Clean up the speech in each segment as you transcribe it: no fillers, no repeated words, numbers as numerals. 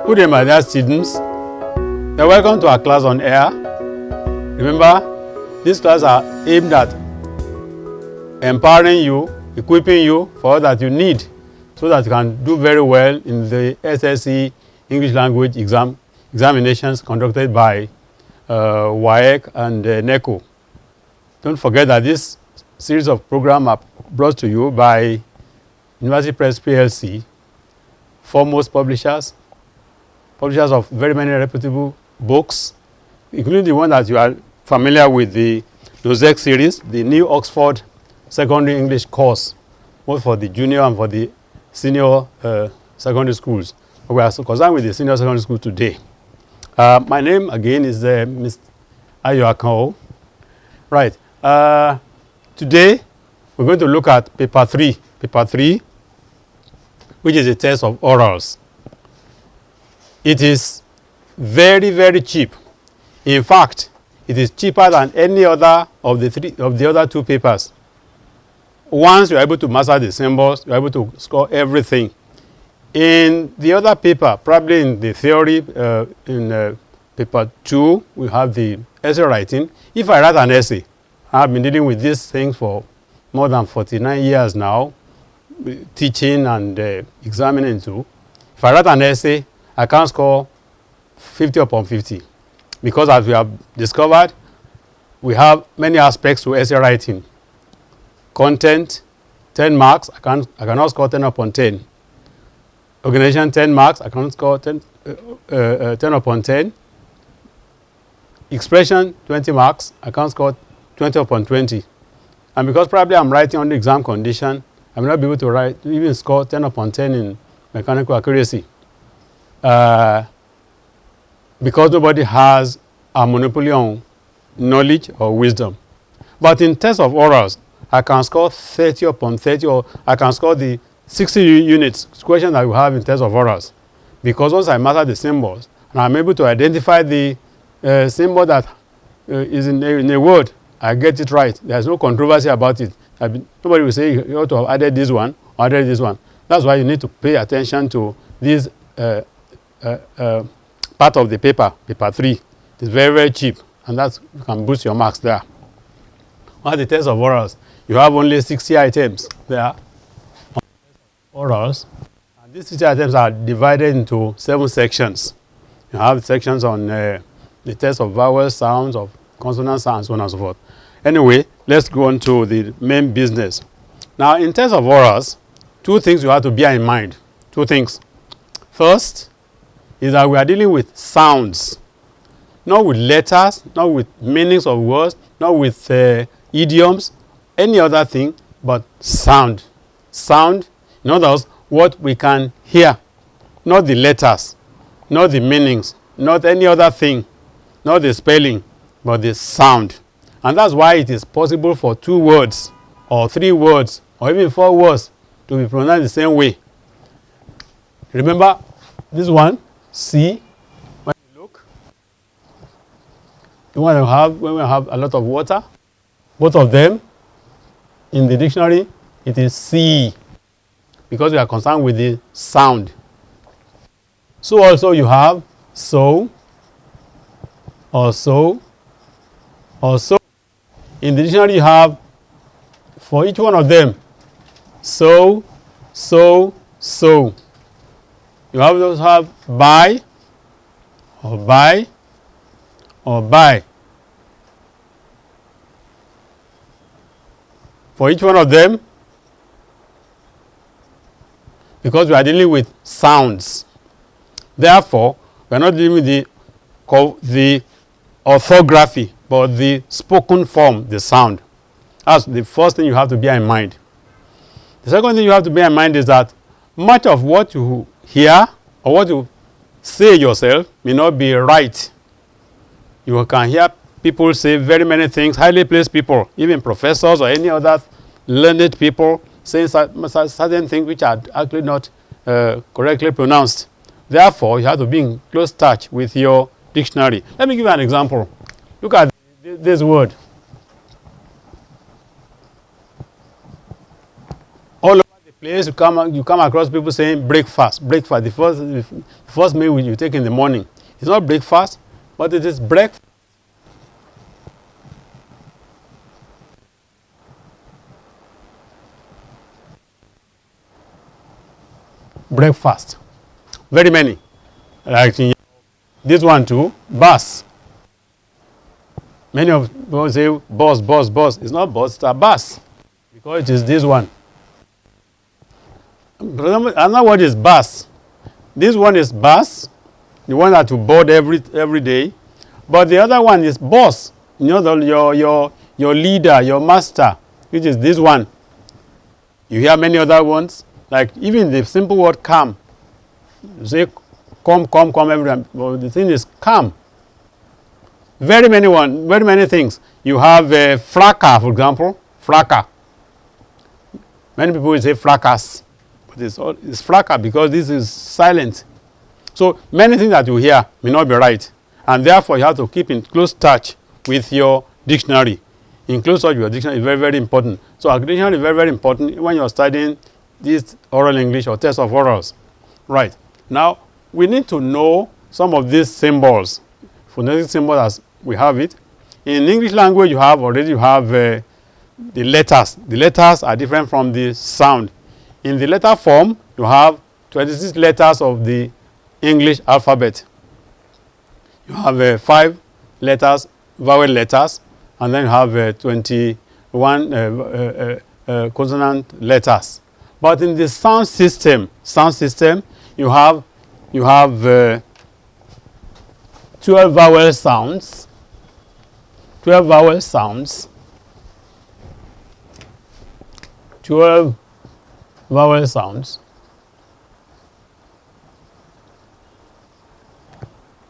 Good day, my dear students. You're welcome to our class on air. Remember, these classes are aimed at empowering you, equipping you for all that you need so that you can do very well in the SSE English language examinations conducted by WAEC and NECO. Don't forget that this series of programs are brought to you by University Press PLC, foremost publishers of very many reputable books, including the one that you are familiar with, the NOZEC series, the New Oxford Secondary English course, both for the junior and for the senior secondary schools. We are concerned with the senior secondary school today. My name again is Mr. Ayo Akao. Right. Today we're going to look at paper 3. Paper 3, which is a test of orals. It is very, very cheap. In fact, it is cheaper than any other of the other two papers. Once you're able to master the symbols, you're able to score everything. In the other paper, probably in the theory, in paper 2, we have the essay writing. If I write an essay, I've been dealing with these things for more than 49 years now, teaching and examining too. If I write an essay, I can't score 50 upon 50 because, as we have discovered, we have many aspects to essay writing. Content, 10 marks, I cannot score 10 upon 10. Organization, 10 marks, I cannot score 10 upon 10. Expression, 20 marks, I can't score 20 upon 20. And because probably I'm writing on the exam condition, I may not be able to even score 10 upon 10 in mechanical accuracy. Because nobody has a monopoly on knowledge or wisdom. But in test of orals, I can score 30 upon 30, or I can score the 60 units question that we have in test of orals. Because once I master the symbols, and I'm able to identify the symbol that is in a word, I get it right. There's no controversy about it. Nobody will say you ought to have added this one or added this one. That's why you need to pay attention to this part of the paper, paper 3. It's very, very cheap, and you can boost your marks there. On the test of orals, you have only 60 items there on orals. And these 60 items are divided into 7 sections. You have sections on the test of vowel sounds, of consonant sounds, so on and so forth. Anyway, let's go on to the main business. Now, in terms of orals, 2 things you have to bear in mind. 2 things. First is that we are dealing with sounds, not with letters, not with meanings of words, not with idioms, any other thing, but sound. Sound, in other words, what we can hear, not the letters, not the meanings, not any other thing, not the spelling, but the sound. And that's why it is possible for 2 words or 3 words or even 4 words to be pronounced the same way. Remember this one, see, when you look, the one when we have a lot of water, both of them in the dictionary, it is see, because we are concerned with the sound. So also you have so, or so, or so. In the dictionary you have, for each one of them, so, so, so. You also have by, or by, or by. For each one of them, because we are dealing with sounds. Therefore, we are not dealing with the orthography, but the spoken form, the sound. That's the first thing you have to bear in mind. The second thing you have to bear in mind is that much of what you hear or what you say yourself may not be right. You can hear people say very many things, highly placed people, even professors or any other learned people, saying certain things which are actually not correctly pronounced. Therefore, you have to be in close touch with your dictionary. Let me give you an example. Look at this word. All over the place you come across people saying breakfast. Breakfast, the first meal you take in the morning. It's not breakfast, but it is breakfast. Breakfast. Very many. Like this one too, bus. Many of people say bus, bus, bus. It's not bus, it's a bus. Because it is this one. Another word is bus. This one is bus, the one that you board every day. But the other one is boss. You know, your leader, your master, which is this one. You hear many other ones, like even the simple word come. You say come every time. Well, the thing is come. Very many things. You have fracas, for example, fracas. Many people will say fracas, but it's fracas because this is silent. So many things that you hear may not be right, and therefore you have to keep in close touch with your dictionary. In close touch with your dictionary is very, very important. So a dictionary is very, very important when you're studying this oral English or test of orals. Right. Now, we need to know some of these symbols, phonetic symbols as we have it. In English language, you have the letters. The letters are different from the sound. In the letter form, you have 26 letters of the English alphabet. You have 5 letters, vowel letters, and then you have 21 consonant letters. But in the sound system, you have 12 vowel sounds. 12 vowel sounds. 12 vowel sounds.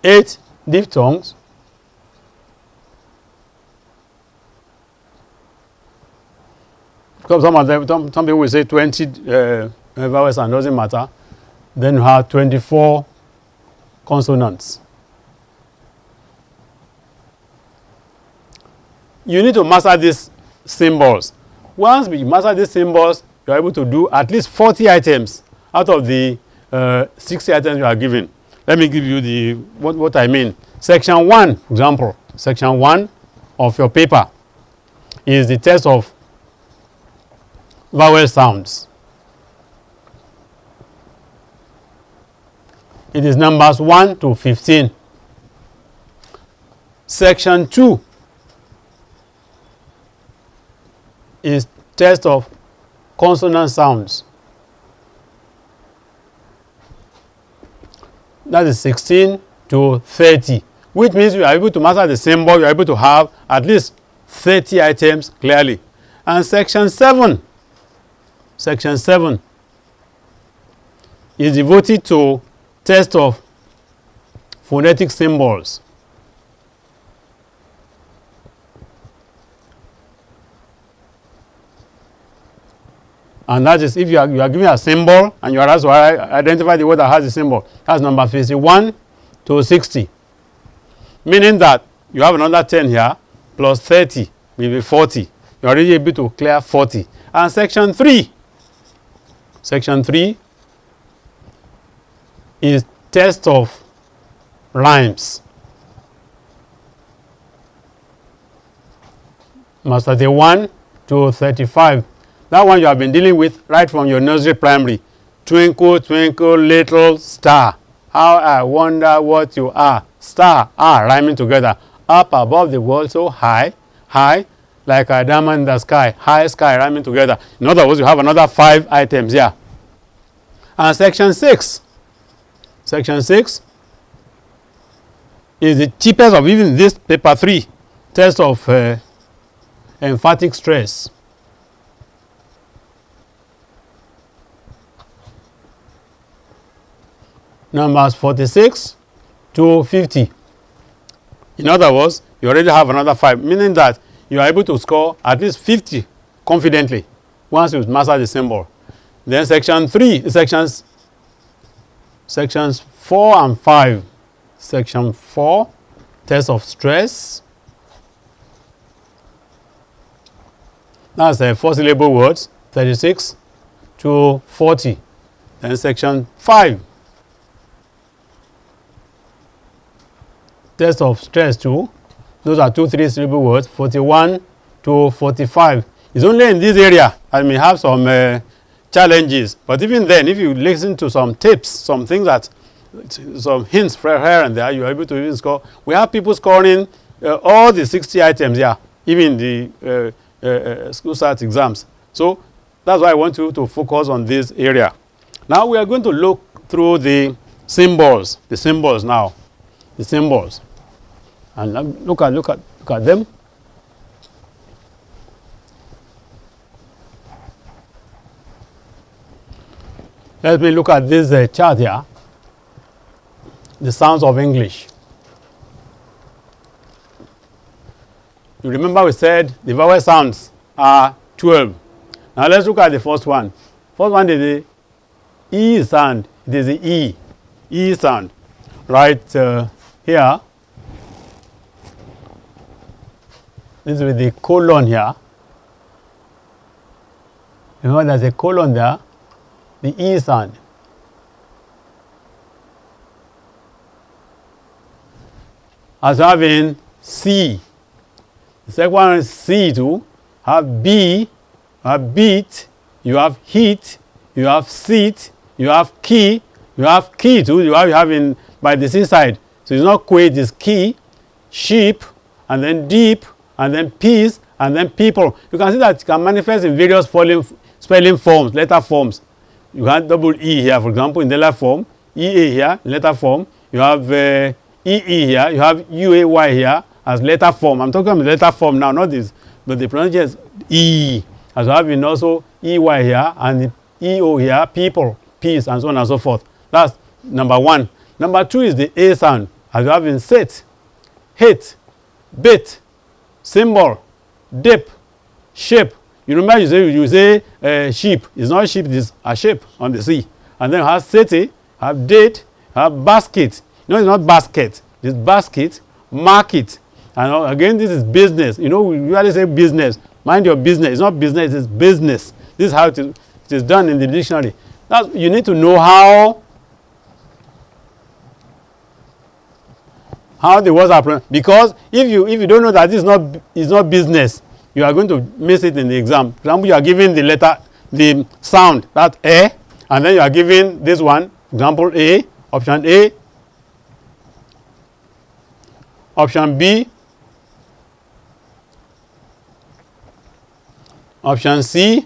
8 diphthongs. Because some people will say 20 vowel sounds, doesn't matter. Then you have 24 consonants. You need to master these symbols. Once you master these symbols, you are able to do at least 40 items out of the 60 items you are given. Let me give you what I mean. Section 1, for example, section 1 of your paper is the test of vowel sounds. It is numbers 1 to 15. Section 2 is test of consonant sounds. That is 16 to 30, which means you are able to master the symbol, you are able to have at least 30 items clearly. And section 7 is devoted to test of phonetic symbols. And that is if you are given a symbol and you are asked to identify the word that has the symbol. That's number 51 to 60. Meaning that you have another 10 here plus 30 will be 40. You're already able to clear 40. And section 3 is test of rhymes. Must 31 to 35. That one you have been dealing with right from your nursery primary. Twinkle, twinkle, little star. How I wonder what you are. Star, rhyming together. Up above the world so high, like a diamond in the sky. High sky, rhyming together. In other words, you have another 5 items here. And section 6 is the cheapest of even this paper 3. Test of emphatic stress. Numbers 46 to 50. In other words, you already have another 5, meaning that you are able to score at least 50 confidently once you master the symbol. Then sections 4 and 5. Section 4, test of stress. That's 4 syllable words, 36. to 40. Then section 5. Test of stress 2. Those are 2 3-syllable words. 41 to 45. It's only in this area I may have some challenges. But even then, if you listen to some tips, some things that, some hints here and there, you are able to even score. We have people scoring all the 60 items here, even the school start exams. So that's why I want you to focus on this area. Now we are going to look through the symbols. The symbols now. The symbols. And look at them. Let me look at this chart here. The sounds of English. You remember we said the vowel sounds are 12. Now let's look at the first one. First one is the E sound. It is the E. E sound. Right here. This is the colon here. Remember there's a colon there. The E sound. As having C. The second one is C too. Have B, you have beat, you have heat, you have seat, you have key, you have key too. You have in by the seaside. So it's not quaid, it's key, sheep, and then deep, and then peace, and then people. You can see that it can manifest in various spelling forms, letter forms. You have double E here, for example, in the letter form, EA here, letter form. You have EE here, you have UAY here as letter form. I'm talking about letter form now, not this, but the pronunciation is E. As well having also EY here and EO here, people, peace, and so on and so forth. That's number one. Number two is the A sound, as you have in set, hate, bit, symbol, dip, shape. You remember you say sheep. It's not sheep, it's a shape on the sea. And then you have city, have date, have basket. No, it's not basket. It's basket, market. And again, this is business. You know, we usually say business. Mind your business. It's not business, it's business. This is how it is done in the dictionary. You need to know how the words are pronounced. Because if you don't know that this is not business, you are going to miss it in the exam. For example, you are given the sound, that A, and then you are given this one, example A, option A, option B, option C,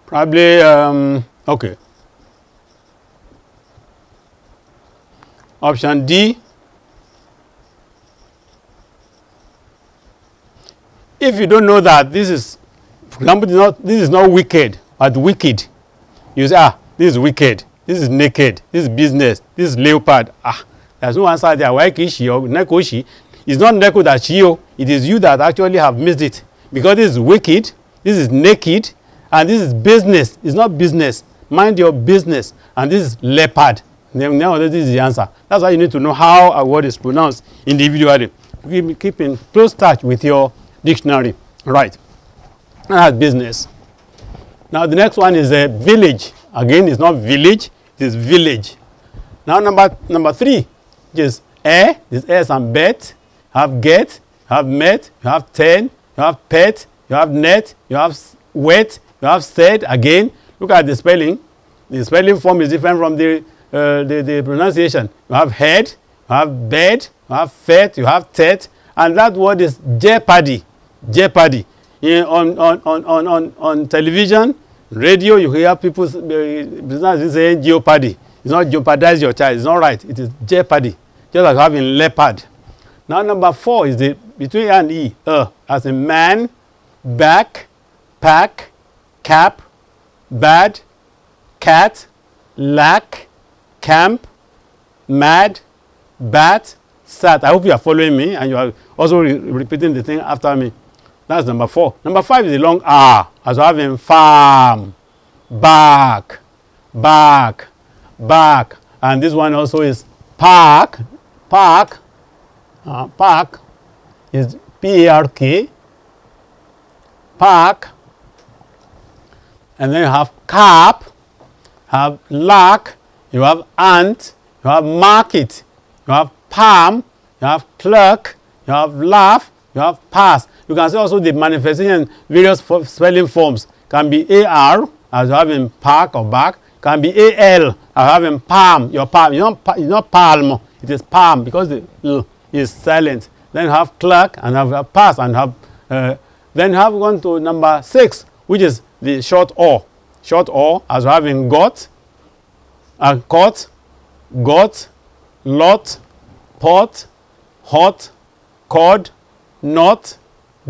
probably, okay. Option D. If you don't know that this is, for example, this is not wicked, but wicked. You say, this is wicked, this is naked, this is business, this is leopard. There's no answer there. Why kishi or nekoshi? It's not neko that shio. It is you that actually have missed it. Because this is wicked, this is naked, and this is business. It's not business. Mind your business. And this is leopard. Now this is the answer. That's why you need to know how a word is pronounced individually. Keep in close touch with your dictionary. Right. That's business. Now the next one is a village. Again, it's not village, it is village. Now number 3 is air. This air and bet. Have get, have met, you have 10, you have pet, you have net, you have wet, you have said. Again, look at the spelling. The spelling form is different from the pronunciation. You have head, you have bed, you have fed, you have tet, and that word is jeopardy. Jeopardy. On television, radio, you hear people saying jeopardy. It's not jeopardize your child. It's not right. It is jeopardy. Just like having leopard. Now number 4 is the between A and E. As in man, back, pack, cap, bad, cat, lack, camp, mad, bat, sat. I hope you are following me and you are also repeating the thing after me. That's number 4. Number 5 is the long R. As having farm, back, back, back. And this one also is park. Park. Park is P-A-R-K. Park. And then you have cap, you have lack, you have ant, you have market, you have palm, you have clerk, you have laugh, you have pass. You can see also the manifestation various spelling forms. Can be AR, as you have in park or back. Can be AL, as you have in palm, your palm. It's not palm, it is palm because the L is silent. Then you have clerk and you have pass and have then you have gone to number 6, which is the short O. Short O, as you have in got, caught, got, lot, pot, hot, cord, not,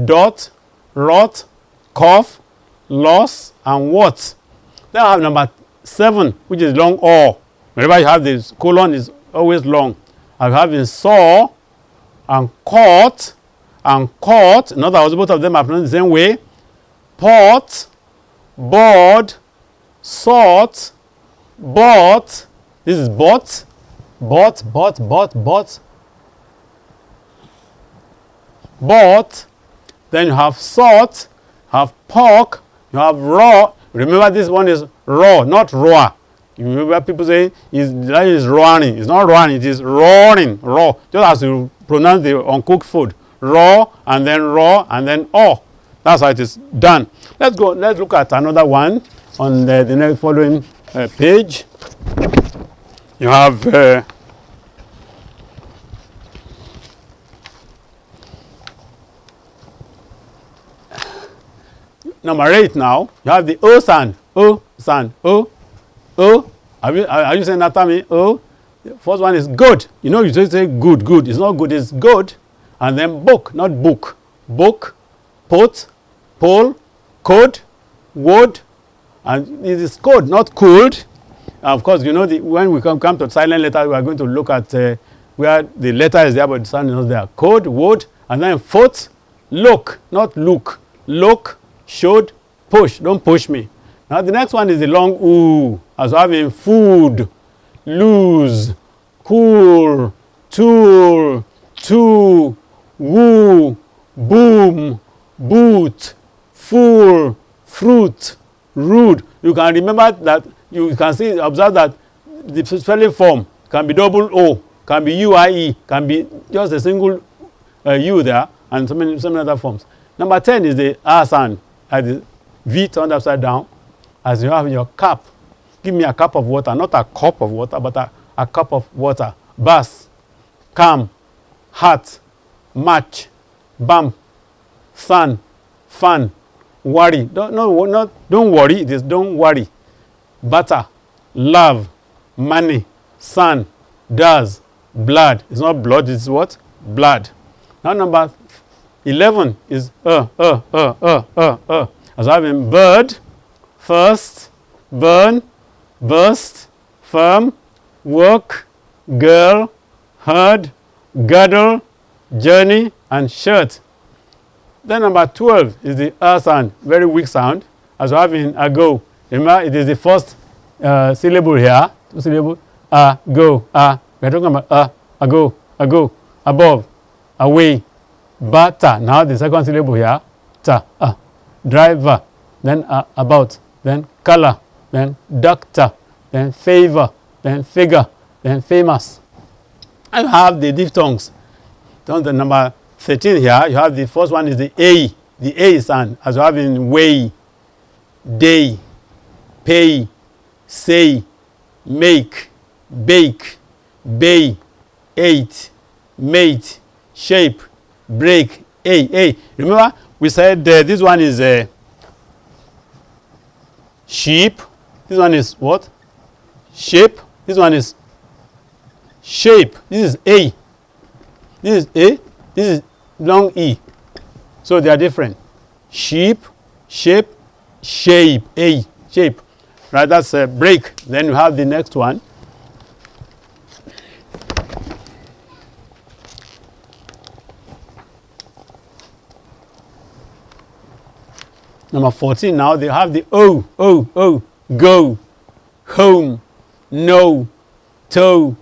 dot, rot, cough, loss, and what. Then I have number 7, which is long O. Whenever you have this colon, is always long. I have in saw and caught and caught. Not that both of them are pronounced the same way. Pot, board, sort, bought. This is bought, bought. Then you have salt, have pork, you have raw. Remember, this one is raw, not raw. You remember people say that is running. It's not running, it is roaring, raw. Just as you pronounce the uncooked food. Raw and then oh. That's how it is done. Let's look at another one on the next following page. You have number 8 now. You have the O sound. O sound. O. Are you saying that after me? O. The first one is good. You know, you just say good. It's not good, it's good. And then book, not book. Book, pot, pole, code, wood. And it is code, not cold. Of course, you know, when we come to silent letter, we are going to look at where the letter is there, but the sound is not there. Code, wood, and then foot, look, not look. Look, should, push. Don't push me. Now, the next one is the long oo, as having food, lose, cool, tool, two, woo, boom, boot, fool, fruit, rude. You can remember that. You can see, observe that the spelling form can be double O, can be UIE, can be just a single U there, and so many other forms. Number 10 is the R sound, as the V turned upside down, as you have in your cup. Give me a cup of water, not a cup of water, but a cup of water. Bass, calm, hat, match, bump, sun, fun, worry. Don't worry, it is don't worry. Butter, love, money, sun, does, blood. It's not blood, it's what? Blood. Now number 11 is as having bird, first, burn, burst, firm, work, girl, herd, girdle, journey, and shirt. Then number 12 is the sound, very weak sound, as having ago. Remember, it is the first syllable here. 2 syllables. Go. We're talking about ago, above, away, butter. Now the second syllable here. Ta. Driver. Then about. Then color. Then doctor. Then favor. Then figure. Then famous. And you have the diphthongs. Down the number 13 here, you have the first one is the A. The A sound, as you have in way, day, pay, say, make, bake, bay, ate, mate, shape, break, a. Remember, we said this one is sheep. This one is what? Shape. This one is shape. This is A. This is A. This is long E. So they are different. Sheep, shape, shape, A, shape. Right, that's a break. Then you have the next one. Number 14 now, they have the O, go, home, no, toe,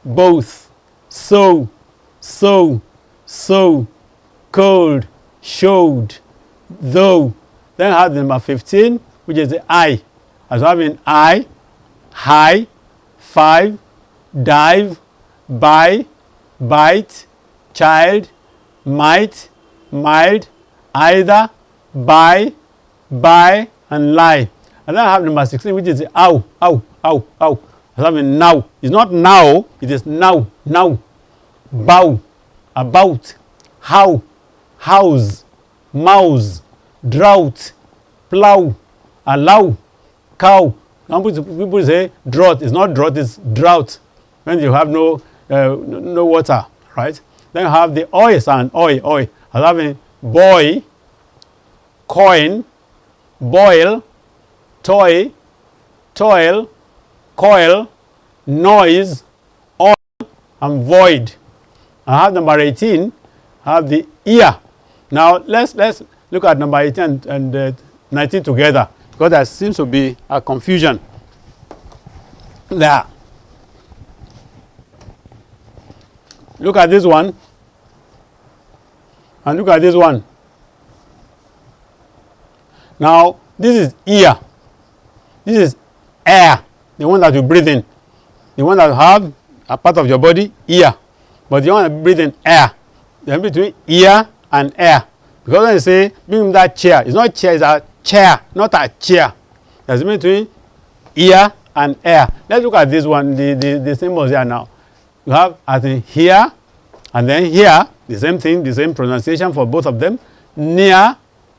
both, so, cold, showed, though. Then I have the number 15, which is the I, as having I, high, 5, dive, buy, bite, child, might, mild, either, buy, and lie. And then I have number 16, which is ow. As having now. It's not now, it is now. Bow, about, how, house, mouse, drought, plow, allow, cow. Some people say drought. It's not drought, it's drought. When you have no water, right? Then you have the oi sound, oi. As having boy, coin, boil, toy, toil, coil, noise, oil, and void. I have number 18, I have the ear. Now let's look at number 18 and 19 together, because there seems to be a confusion there. Look at this one, and look at this one. Now this is ear, this is air, the one that you breathe in, the one that you have a part of your body, ear, but the one that breathe in air. The difference between ear and air, because when you say bring that chair, it's not chair, it's a chair, not a chair. There's a difference between ear and air. Let's look at this one, the symbols here now. You have as in here, and then here, the same thing, the same pronunciation for both of them. Near,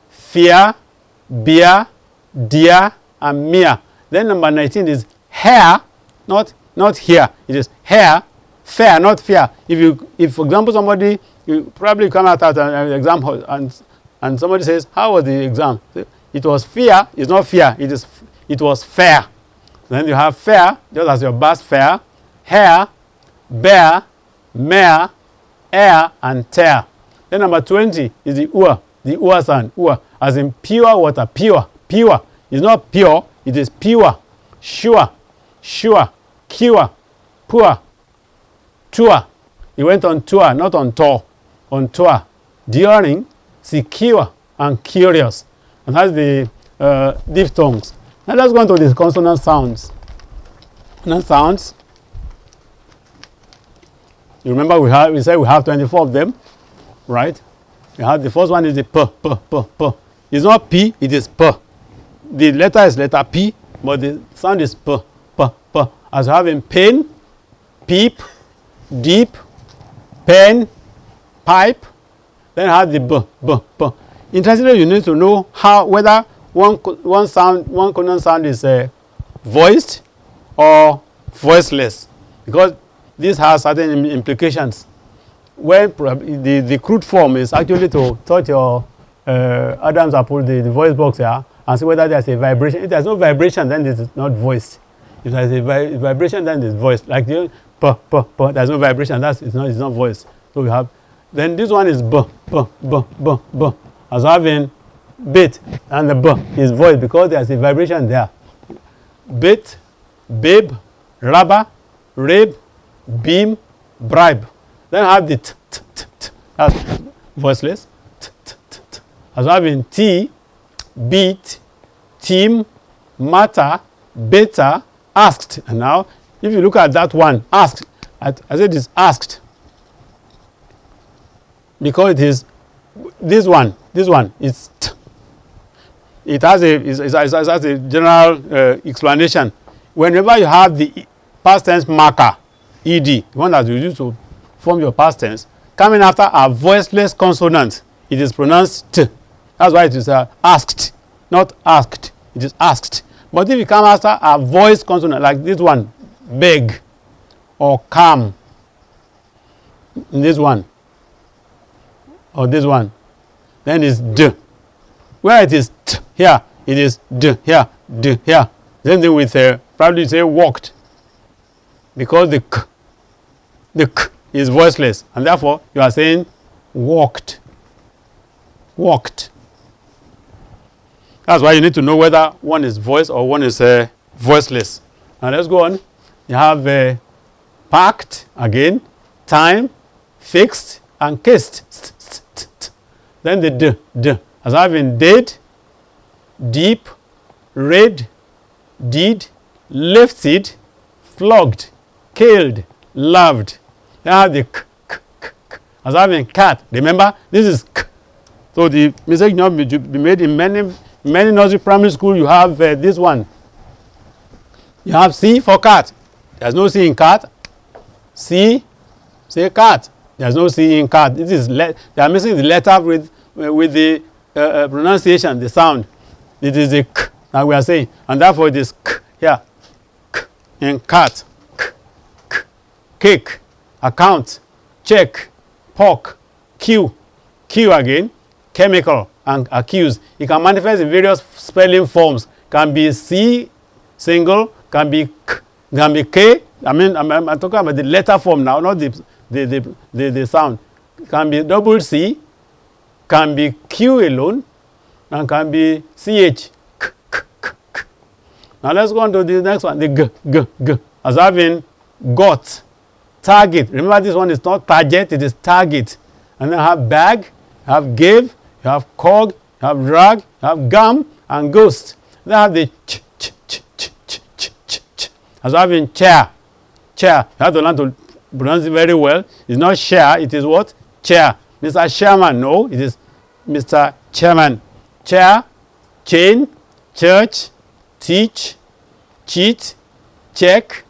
fear, beer, dear, and mere. Then number 19 is hair, not here. It is hair, fair, not fear. If for example somebody, you probably come out at an exam and somebody says, how was the exam? It was fear, it's not fear, it was fair. Then you have fair, just as your bus fare, hair, bear, mare, air, and tear. Then number 20 is the ua sound, ua, as in pure water, pure. It's not pure, it is pure, sure, cure, poor, tour. He went on tour, not on tour, on tour. During, secure, and curious. And that's the diphthongs. Now let's go into the consonant sounds. Consonant sounds. You remember we said we have 24 of them, right? We have the first one is the p. It's not p, it is p. The letter is letter p, but the sound is p. As having pen, peep, deep, pen, pipe. Then have the b. Interestingly, you need to know whether one consonant sound is voiced or voiceless, because this has certain implications. When the crude form is actually to touch your Adam's apple, the voice box here, and see whether there's a vibration. If there's no vibration, then it is not voiced. If there's a vibration, then it's voiced. Like the p, there's no vibration, it's not voiced. So we have, then this one is b, as having bit, and the b is voiced because there's a vibration there. Bit, babe, rubber, rib, beam, bribe. Then I have the t, that's voiceless. As having tea, beat, team, matter, better, asked. And now, if you look at that one, asked, I said it's asked, because it is this one is t. It has a general explanation. Whenever you have the past tense marker, ed, the one that you use to form your past tense, coming after a voiceless consonant, it is pronounced t. That's why it is asked, not asked. It is asked. But if you come after a voice consonant, like this one, beg, or come, this one, or this one, then it's d. Where it is t here, it is d here, d here. Same thing with probably say walked, because the k is voiceless, and therefore you are saying walked. That's why you need to know whether one is voiced or one is voiceless. Now let's go on. You have packed, again, time, fixed, and kissed. Then the d, as having dead, deep, red, did, lifted, flogged, killed, loved. Then I have the k, as having cat. Remember, this is k. So the mistake not be made in many nursery primary school. You have this one. You have C for cat. There's no C in cat. C, say cat. There's no C in cat. This is they are missing the letter with the pronunciation, the sound. It is a k that we are saying, and therefore it is k here. K in cat. K, k, cake, account, check, pork, Q, Q again, chemical, and accuse. It can manifest in various spelling forms. Can be C single, can be K, can be K. I'm talking about the letter form now, not the sound. Can be double C, can be Q alone, and can be CH. K, k, k, k. Now let's go on to the next one, the G, as having got, target. Remember, this one is not target, it is target. And then have bag, you have give, you have cog, you have drag, you have gum, and ghost. Then have the ch, as having chair. Chair. You have to learn to pronounce it very well. It's not chair, it is what? Chair. Mr. Chairman, no, it is Mr. Chairman. Chair, chain, church, teach, cheat, check,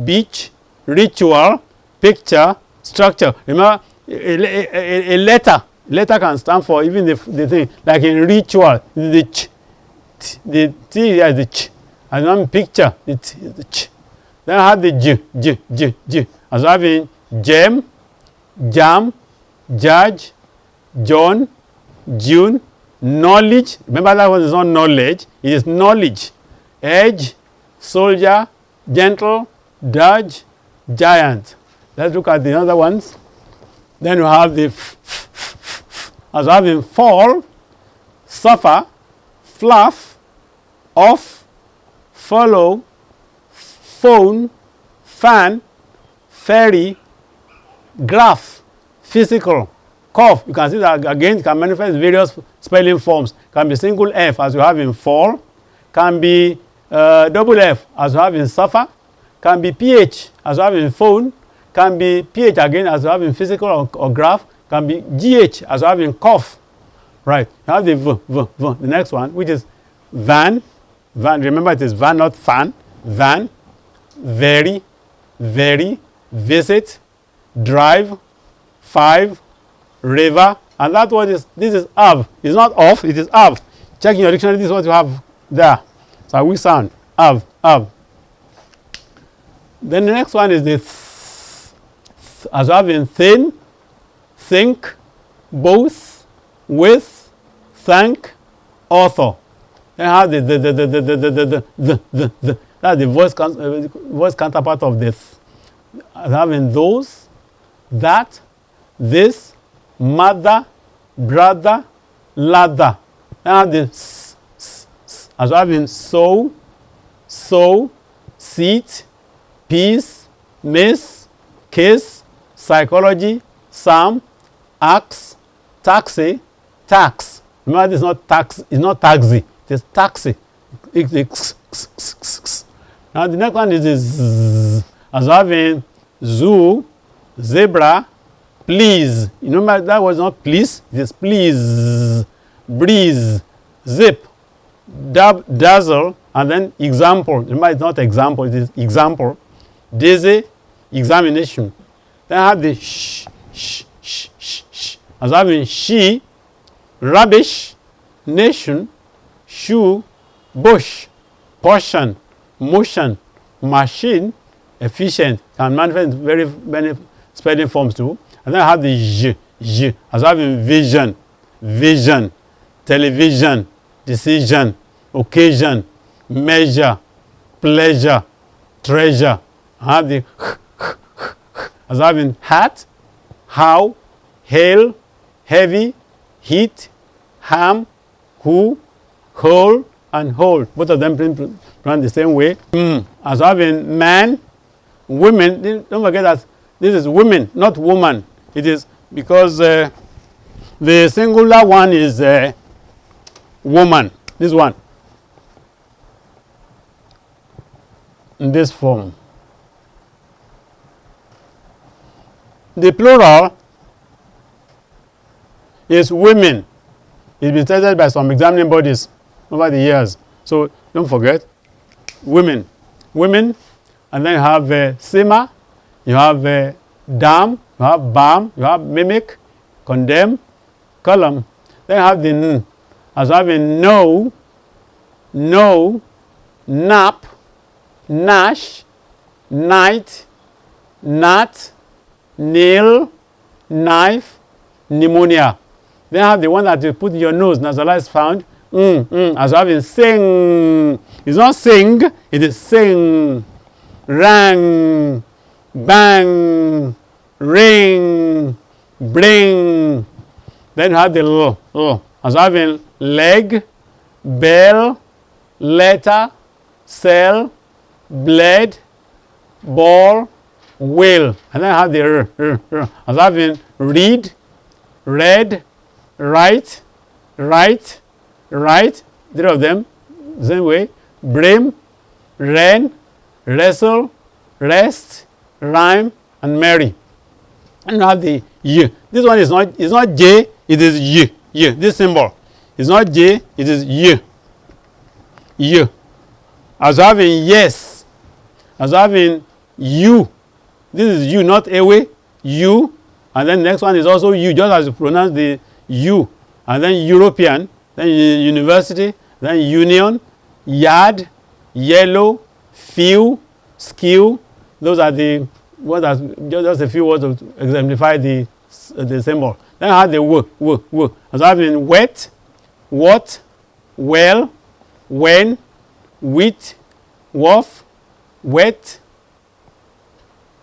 beach, ritual, picture, structure. Remember, a letter can stand for even the thing, like in ritual, the ch, the T here is the ch, and then picture, the T is the ch. Then I have the J, as having gem, jam, judge, John, June, knowledge. Remember, that one is not knowledge, it is knowledge. Edge, soldier, gentle, dodge, giant. Let's look at the other ones. Then you have the as having fall, suffer, fluff, off, follow, phone, fan, ferry, graph, physical, cough. You can see that again, it can manifest various spelling forms. Can be single F as you have in fall, can be double F as you have in suffer, can be PH as you have in phone, can be PH again as you have in physical or graph, can be GH as you have in cough. Right, you have the V, the next one, which is van, remember it is van, not fan, van, very, visit, drive, 5, river, and that one is, this is av. It's not off, it is av. Check in your dictionary, this is what you have there. So we sound, av. Then the next one is the as having thin, think, both, with, thank, author. Then have the that's the voice counterpart of this. As having those, that, this, mother, brother, lather. Then have the as having so, seat, peace, miss, kiss, psychology, psalm, axe, taxi, tax. Remember, this is not tax, it's not taxi, it is taxi. Now the next one is this, as having zoo, zebra, please. You know that was not please, it is please, breeze, zip, dazzle, and then example. Remember, it's not example, it is example. Daisy, examination. Then I have the sh, as having she, rubbish, nation, shoe, bush, portion, motion, machine, efficient. Can manifest very many spelling forms too. And then I have the j, as having vision, television, decision, occasion, measure, pleasure, treasure. I have the as having hat, how, hail, heavy, heat, ham, who, whole, and hold. Both of them run the same way. As having man, women. Don't forget that this is women, not woman. It is because the singular one is woman. This one. in this form. The plural is women. It's been tested by some examining bodies over the years. So don't forget, women. Women, and then you have simmer, you have dam, you have balm, you have mimic, condemn, column. Then you have the n, as having no, nap, nash, night, nat, nail, knife, pneumonia. Then have the one that you put in your nose, nasalized sound, as having sing. It's not sing, it is sing. Rang, bang, ring, bring. Then you have the l, as having leg, bell, letter, cell, bled, ball, will. And then I have the r, as having read, read, write, right, right, three of them, same way, brim, ren, wrestle, rest, rhyme, and merry. And you have the y. This one is not J, it is y. Y. This symbol. It's not J, it is y. Y. As having yes. As having you. This is you, not away. You. And then next one is also you, just as you pronounce the U. And then European, then university, then union, yard, yellow, few, skew. Those are the words that just a few words to exemplify the symbol. Then I have the w. As having wet, what, well, when, wheat, wharf, wet,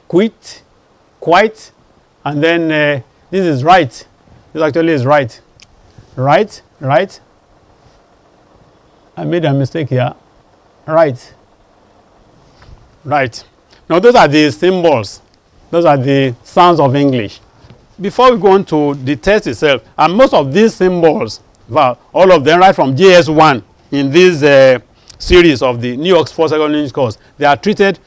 quit, quite, and then this is right. This actually is right. Right. I made a mistake here. Right. Now those are the symbols. Those are the sounds of English. Before we go on to the test itself, and most of these symbols, well, all of them right from JS1 in this series of the New Oxford Secondary English course, they are treated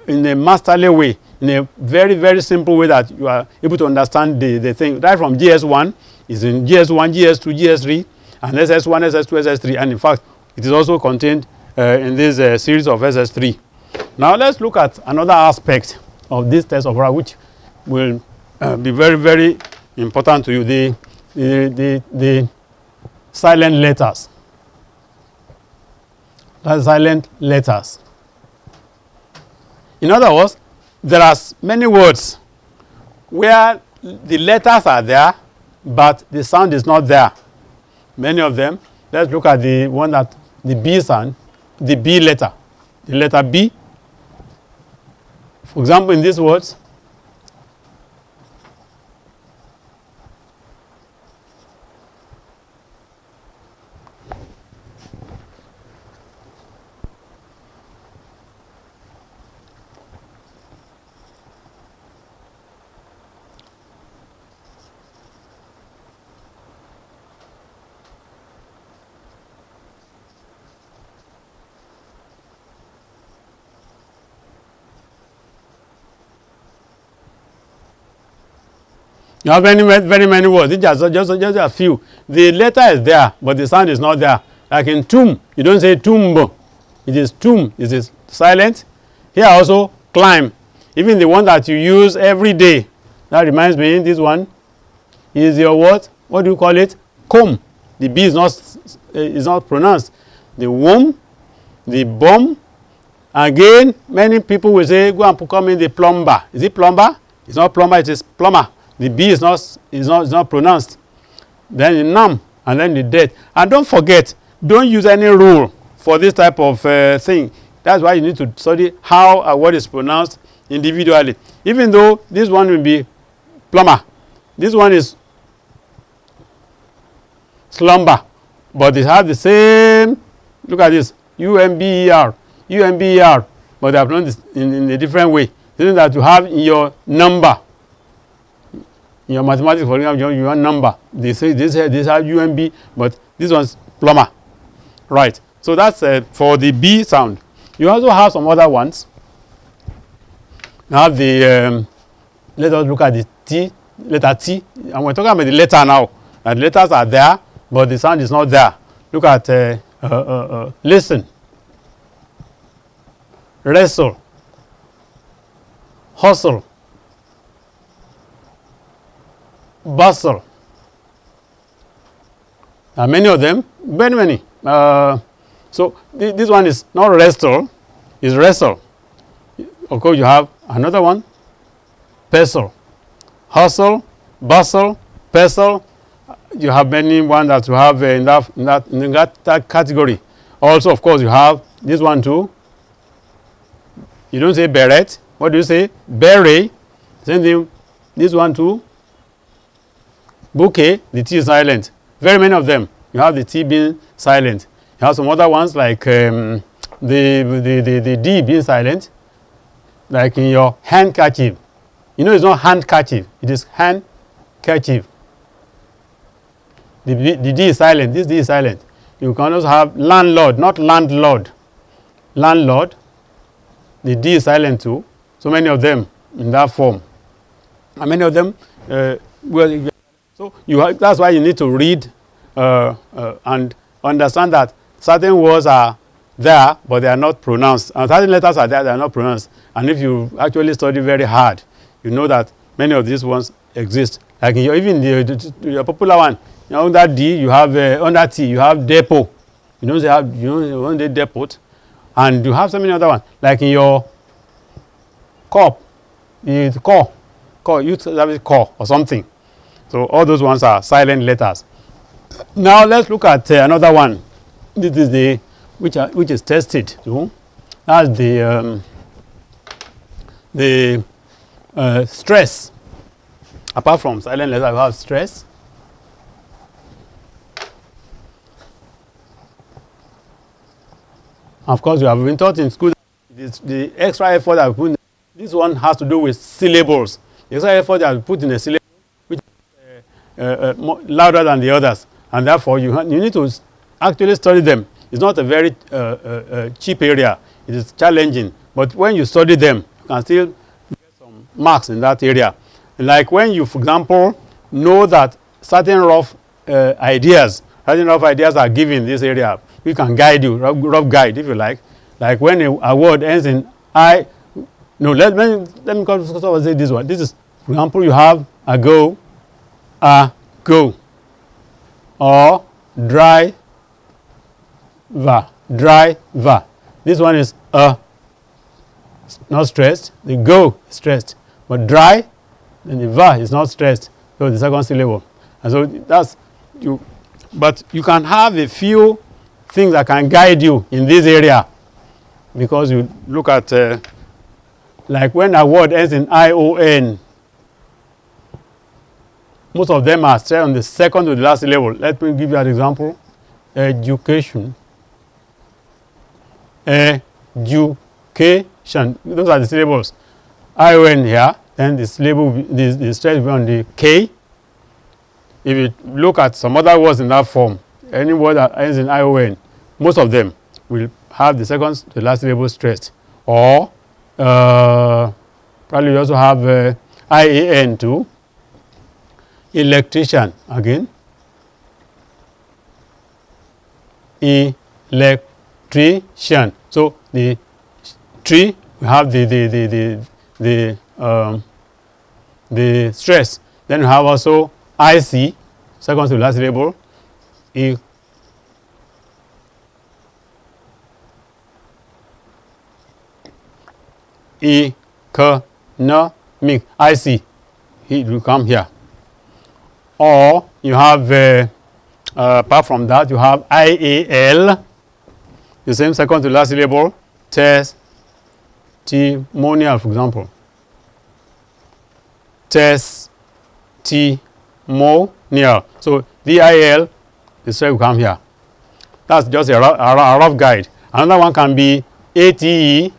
in a masterly way, in a very, very simple way that you are able to understand the thing. Right from JS1 is in JS1, JS2, JS3, and SS1, SS2, SS3, and in fact, it is also contained in this series of SS3. Now let's look at another aspect of this test of oral, which will be very, very important to you, the silent letters. That's silent letters. In other words, there are many words where the letters are there, but the sound is not there. Many of them. Let's look at the one that the B sound, the B letter, the letter B. For example, in these words, you have very many words. These are just a few. The letter is there, but the sound is not there. Like in tomb, you don't say tomb. It is tomb. It is silent. Here also, climb. Even the one that you use every day. That reminds me, this one is your what? What do you call it? Comb. The B is not pronounced. The womb, the bomb. Again, many people will say, go and come in the plumber. Is it plumber? It's not plumber, it is plumber. The B is not pronounced. Then the num, and then the death. And don't forget, don't use any rule for this type of thing. That's why you need to study how a word is pronounced individually. Even though this one will be plumber, this one is slumber, but they have the same. Look at this, UMBER, but they have pronounced in a different way. This is that you have in your number. In your mathematics, for example, you want number. They say this have UMB, but this one's plumber. Right. So that's for the B sound. You also have some other ones. You have the, let us look at the T, letter T. And we're talking about the letter now. And the letters are there, but the sound is not there. Look at listen, wrestle, hustle, bustle. And many of them, very many. So this one is not wrestle, it's wrestle. Of course, you have another one, pestle, hustle, bustle, pestle. You have many ones that you have in that category. Also, of course, you have this one too. You don't say beret. What do you say? Beret. Same thing. This one too. Bouquet. The T is silent. Very many of them. You have the T being silent. You have some other ones like the D being silent. Like in your handkerchief. You know it's not handkerchief. It is handkerchief. The D is silent. This D is silent. You can also have landlord, not landlord. Landlord. The D is silent too. So many of them in that form. And many of them, so that's why you need to read and understand that certain words are there, but they are not pronounced. And certain letters are there, they are not pronounced. And if you actually study very hard, you know that many of these ones exist. Like even the popular one, you know, under D, you have under T, you have depot. You know, they have, one day depot. And you have so many other ones. Like in your corp, the core, you have it core or something. So all those ones are silent letters. Now let's look at another one. This is the which is tested. So that's the stress. Apart from silent letters, we have stress. Of course, you have been taught in school that the extra effort that we put in, this one has to do with syllables. The extra effort that we put in a syllable, which is louder than the others, and therefore you need to actually study them. It's not a very cheap area. It is challenging, but when you study them, you can still get some marks in that area. Like when you, for example, know that certain rough ideas are given in this area, we can guide you, rough guide if you like. Like when a word ends in I, no, let me say this one. This is, for example, you have a go, or driver. This one is not stressed. The go is stressed, but dry, then the va is not stressed. So the second syllable, and so that's you. But you can have a few things that can guide you in this area, because you look at like when a word ends in ION, most of them are straight on the second to the last syllable. Let me give you an example. Education. Education. Those are the syllables. ION here, then the syllable, the stress will be on the K. If you look at some other words in that form, any word that ends in ION, most of them will have the second to the last syllable stressed. Or probably you also have IAN too. Electrician again. Electrician. So the tree, we have the stress. Then we have also IC, second to the last syllable. Economic. IC. It will come here. Or you have, apart from that, you have IAL, the same second to last syllable. Testimonial, for example. Testimonial. So DIL, the stress will come here. That's just a rough guide. Another one can be ATE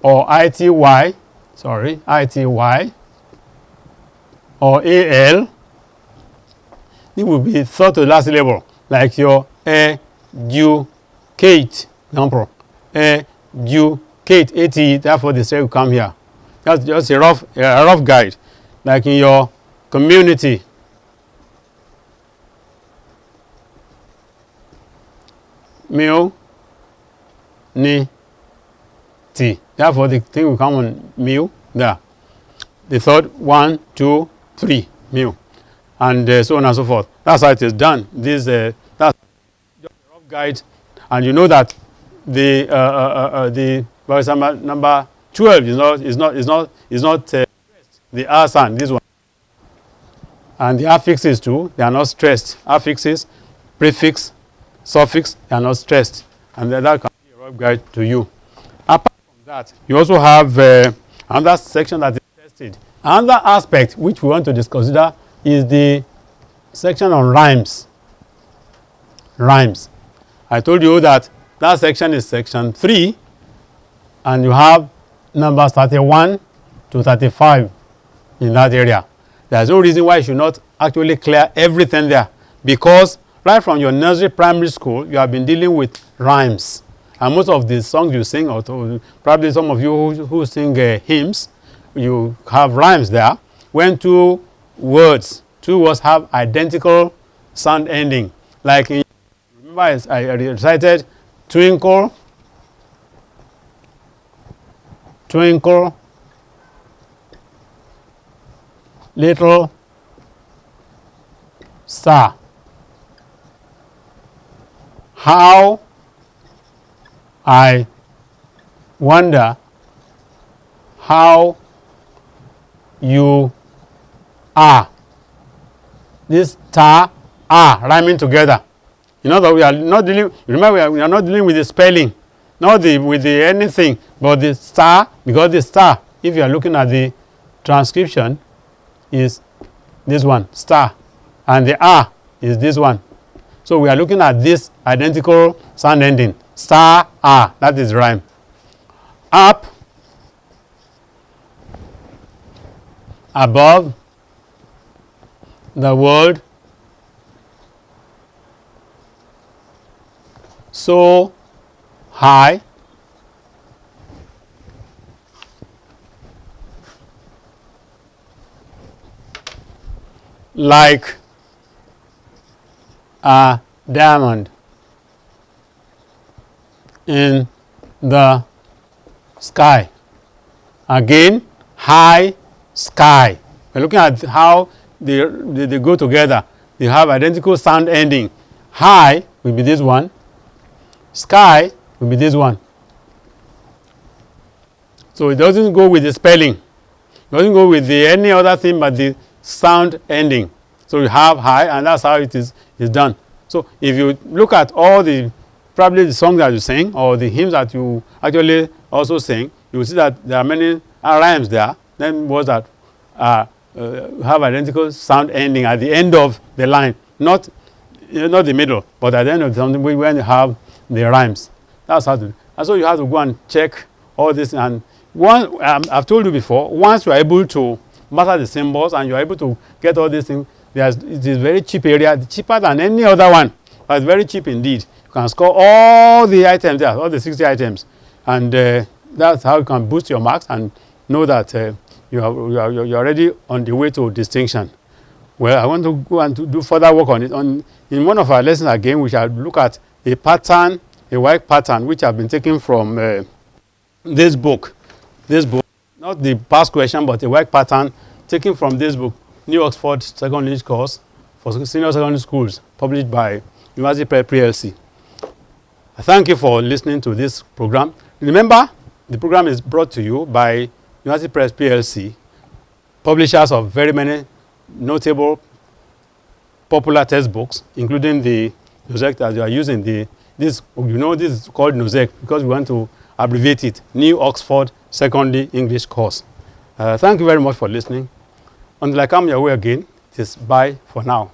or ITY, or AL. It will be third to the last syllable, like your educate, example. Educate, ATE, therefore the stress will come here. That's just a rough guide. Like in your community, meal, ni, ti. Therefore, the thing will come on meal there. The third 1, 2, 3 meal, and so on and so forth. That's how it is done. This that's just a rough guide, and you know that the verse number 12 is not the asan, this one, and the affixes too, they are not stressed. Affixes, prefix, suffix, they are not stressed, and that can be a rough guide to you. Apart from that, you also have another section that is tested. Another aspect which we want to consider is the section on rhymes. Rhymes. I told you that section is section 3, and you have numbers 31 to 35 in that area. There's no reason why you should not actually clear everything there, because right from your nursery primary school, you have been dealing with rhymes. And most of the songs you sing, or probably some of you who sing hymns, you have rhymes there. When two words have identical sound ending. Like, remember I recited, twinkle, twinkle, little star. How I wonder how you are. This star are rhyming together. You know that we are not dealing. Remember, we are not dealing with the spelling, not with the anything, but the star. Because the star, if you are looking at the transcription, is this one, star, and the R is this one. So we are looking at this identical sound ending, star R. That is rhyme. Up, above, the world, so high, like a diamond in the sky. Again, high, sky. We're looking at how they go together. They have identical sound ending. High will be this one. Sky will be this one. So it doesn't go with the spelling. It doesn't go with any other thing but the sound ending. So you have high, and that's how it is done. So if you look at all probably the songs that you sing, or the hymns that you actually also sing, you will see that there are many rhymes there. Then words that have identical sound ending at the end of the line, not the middle, but at the end of something when you have the rhymes. That's how to do. And so you have to go and check all this. And I've told you before, once you are able to master the symbols and you are able to get all these things, it is very cheap area, cheaper than any other one. But it's very cheap indeed. You can score all the items there, all the 60 items, and that's how you can boost your marks and know that you're already on the way to distinction. Well, I want to go and to do further work on it. In one of our lessons again, we shall look at a pattern, a work pattern, which have been taken from this book. This book, not the past question, but a work pattern taken from this book, New Oxford Second English Course for Senior Secondary Schools, published by University Press PLC. I thank you for listening to this program. Remember, the program is brought to you by University Press PLC, publishers of very many notable popular textbooks, including the NOSEC that you are using. This is called NOSEC because we want to abbreviate it, New Oxford Secondary English Course. Thank you very much for listening. Until I come your way again, it is bye for now.